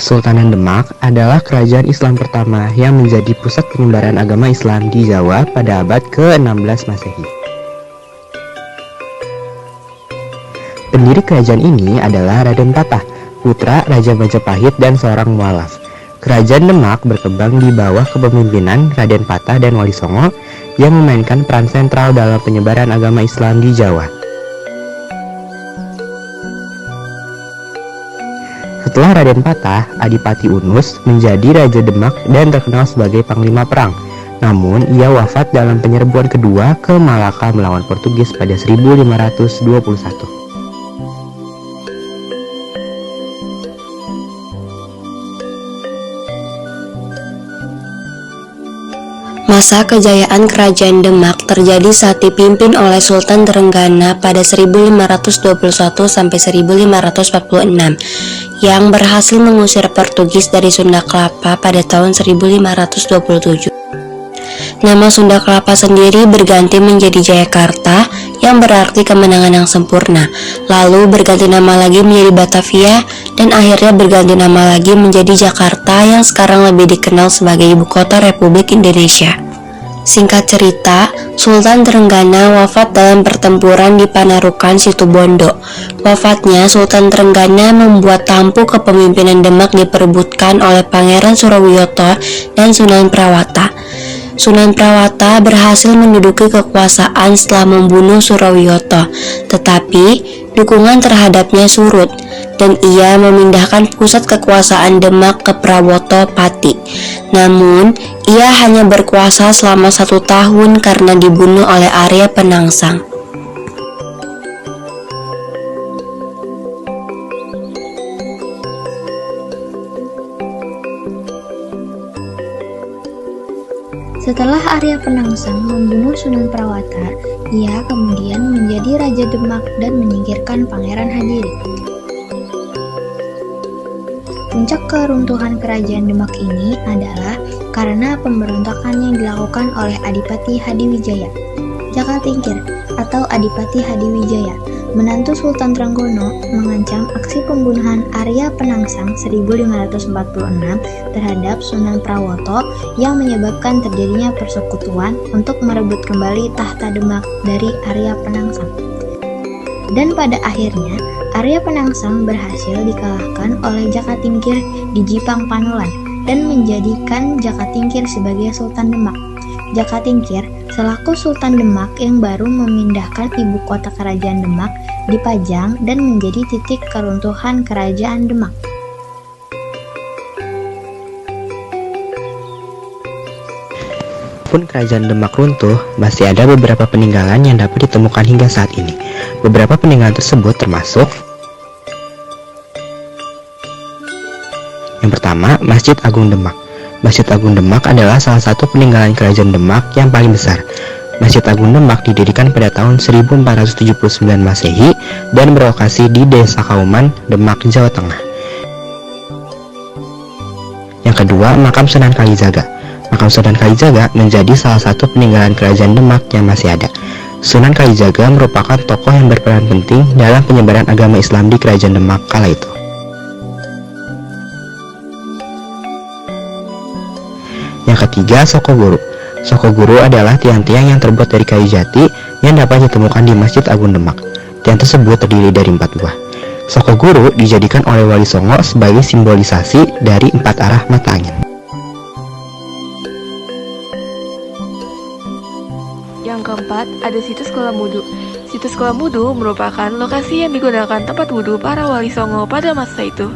Kesultanan Demak adalah kerajaan Islam pertama yang menjadi pusat penyebaran agama Islam di Jawa pada abad ke-16 Masehi. Pendiri kerajaan ini adalah Raden Patah, putra Raja Majapahit dan seorang mualaf. Kerajaan Demak berkembang di bawah kepemimpinan Raden Patah dan Wali Songo yang memainkan peran sentral dalam penyebaran agama Islam di Jawa. Setelah Raden Patah, Adipati Unus menjadi Raja Demak dan terkenal sebagai Panglima Perang. Namun, ia wafat dalam penyerbuan kedua ke Malaka melawan Portugis pada 1521. Masa kejayaan Kerajaan Demak terjadi saat dipimpin oleh Sultan Trenggana pada 1521 sampai 1546 yang berhasil mengusir Portugis dari Sunda Kelapa pada tahun 1527. Nama Sunda Kelapa sendiri berganti menjadi Jayakarta yang berarti kemenangan yang sempurna, lalu berganti nama lagi menjadi Batavia, dan akhirnya berganti nama lagi menjadi Jakarta yang sekarang lebih dikenal sebagai Ibu Kota Republik Indonesia. Singkat cerita, Sultan Trenggana wafat dalam pertempuran di Panarukan Situbondo. Wafatnya Sultan Trenggana membuat tampuk kepemimpinan Demak diperebutkan oleh Pangeran Surawiyoto dan Sunan Prawata. Sunan Prawata berhasil menduduki kekuasaan setelah membunuh Surawiyoto, tetapi dukungan terhadapnya surut dan ia memindahkan pusat kekuasaan Demak ke Prawoto Pati. Namun, ia hanya berkuasa selama 1 tahun karena dibunuh oleh Arya Penangsang. Setelah Arya Penangsang membunuh Sunan Prawata, ia kemudian menjadi Raja Demak dan menyingkirkan Pangeran Hadiri. Puncak keruntuhan Kerajaan Demak ini adalah karena pemberontakan yang dilakukan oleh Adipati Hadiwijaya. Jakatingkir atau Adipati Hadiwijaya, menantu Sultan Trenggono, mengancam aksi pembunuhan Arya Penangsang 1546 terhadap Sunan Prawoto yang menyebabkan terjadinya persekutuan untuk merebut kembali tahta Demak dari Arya Penangsang. Dan pada akhirnya, Arya Penangsang berhasil dikalahkan oleh Jakatingkir di Jipang Panolan dan menjadikan Jakatingkir sebagai Sultan Demak. Jakatingkir selaku Sultan Demak yang baru memindahkan ibu kota Kerajaan Demak di Pajang dan menjadi titik keruntuhan Kerajaan Demak. Pun Kerajaan Demak runtuh, masih ada beberapa peninggalan yang dapat ditemukan hingga saat ini. Beberapa peninggalan tersebut termasuk: yang pertama, Masjid Agung Demak. Masjid Agung Demak adalah salah satu peninggalan Kerajaan Demak yang paling besar. Masjid Agung Demak didirikan pada tahun 1479 Masehi dan berlokasi di Desa Kauman, Demak, Jawa Tengah. Yang kedua, Makam Sunan Kalijaga. Makam Sunan Kalijaga menjadi salah satu peninggalan Kerajaan Demak yang masih ada. Sunan Kalijaga merupakan tokoh yang berperan penting dalam penyebaran agama Islam di Kerajaan Demak kala itu. Yang ketiga, Soko Guru. Soko Guru adalah tiang-tiang yang terbuat dari kayu jati yang dapat ditemukan di Masjid Agung Demak. Tiang tersebut terdiri dari 4 buah. Soko Guru dijadikan oleh Wali Songo sebagai simbolisasi dari 4 arah mata angin. Yang keempat, ada situs Kolamudu. Situs Kolamudu merupakan lokasi yang digunakan tempat wudhu para Wali Songo pada masa itu.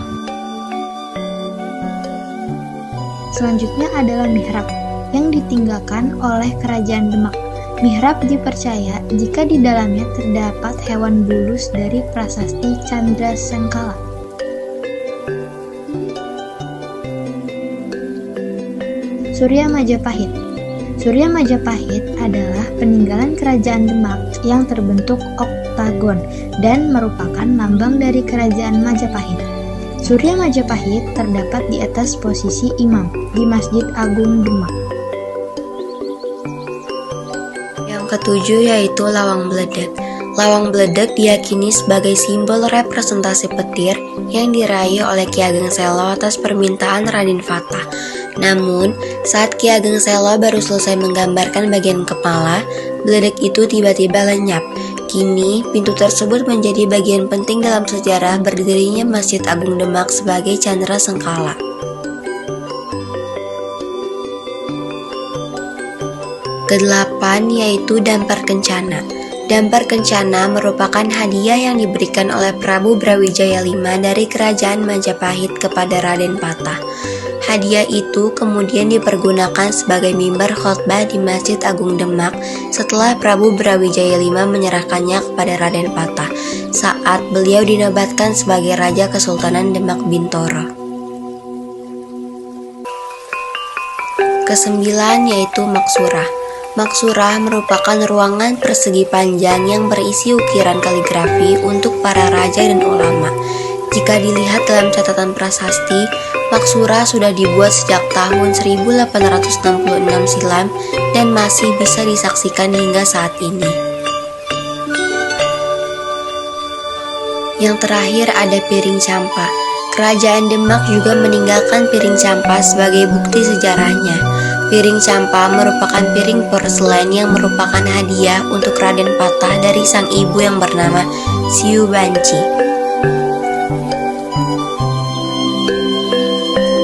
Selanjutnya adalah mihrab yang ditinggalkan oleh Kerajaan Demak. Mihrab dipercaya jika di dalamnya terdapat hewan bulus dari prasasti Chandrasengkala. Surya Majapahit. Surya Majapahit adalah peninggalan Kerajaan Demak yang terbentuk oktagon dan merupakan lambang dari Kerajaan Majapahit. Surya Majapahit terdapat di atas posisi imam di Masjid Agung Demak. Yang ketujuh yaitu Lawang Bledek. Lawang Bledek diyakini sebagai simbol representasi petir yang diraih oleh Ki Ageng Selo atas permintaan Raden Fatah. Namun, saat Ki Ageng Selo baru selesai menggambarkan bagian kepala, bledek itu tiba-tiba lenyap. Kini, pintu tersebut menjadi bagian penting dalam sejarah berdirinya Masjid Agung Demak sebagai Candra Sengkala. Kedelapan yaitu Dampar Kencana. Dampar Kencana merupakan hadiah yang diberikan oleh Prabu Brawijaya V dari Kerajaan Majapahit kepada Raden Patah. Hadiah itu kemudian dipergunakan sebagai mimbar khotbah di Masjid Agung Demak setelah Prabu Brawijaya V menyerahkannya kepada Raden Patah saat beliau dinobatkan sebagai Raja Kesultanan Demak Bintoro. Kesembilan yaitu Maksurah. Maksurah merupakan ruangan persegi panjang yang berisi ukiran kaligrafi untuk para raja dan ulama. Jika dilihat dalam catatan prasasti, Maksurah sudah dibuat sejak tahun 1866 silam dan masih bisa disaksikan hingga saat ini. Yang terakhir ada piring campa. Kerajaan Demak juga meninggalkan piring campa sebagai bukti sejarahnya. Piring campa merupakan piring porselen yang merupakan hadiah untuk Raden Patah dari sang ibu yang bernama Siu Banci.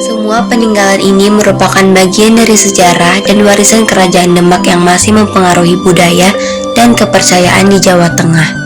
Semua peninggalan ini merupakan bagian dari sejarah dan warisan Kerajaan Demak yang masih mempengaruhi budaya dan kepercayaan di Jawa Tengah.